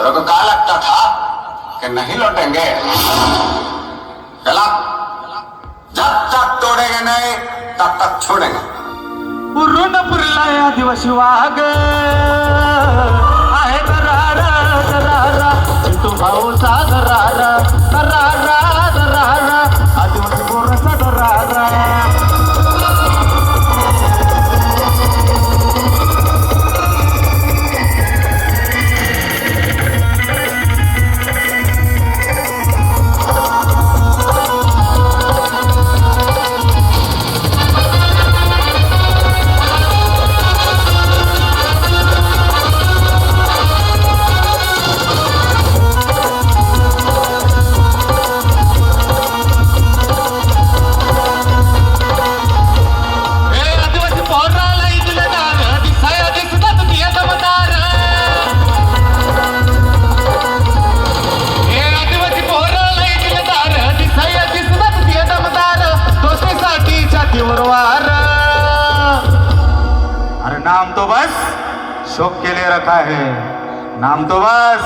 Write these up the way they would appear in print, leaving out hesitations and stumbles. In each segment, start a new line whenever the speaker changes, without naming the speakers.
तेरे को क्या लगता था कि नहीं लौटेंगे? चला, जब तक तोड़ेंगे नहीं तब तक छोड़ेंगे.
पूर्ण पुरलाय आदिवासी वाघ आहे दरारा दरारा तू भाऊचा दरारा दरारा दरारा आदिवासी पोराचा दरारा. अरे नाम तो बस शौक के लिए रखा है, नाम तो बस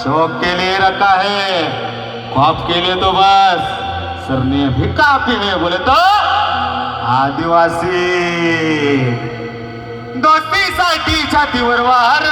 शौक के लिए रखा है, ख्वाब के लिए तो बस सरने भी काफी है. बोले तो आदिवासी दोस्तीसाठी छातीवर वार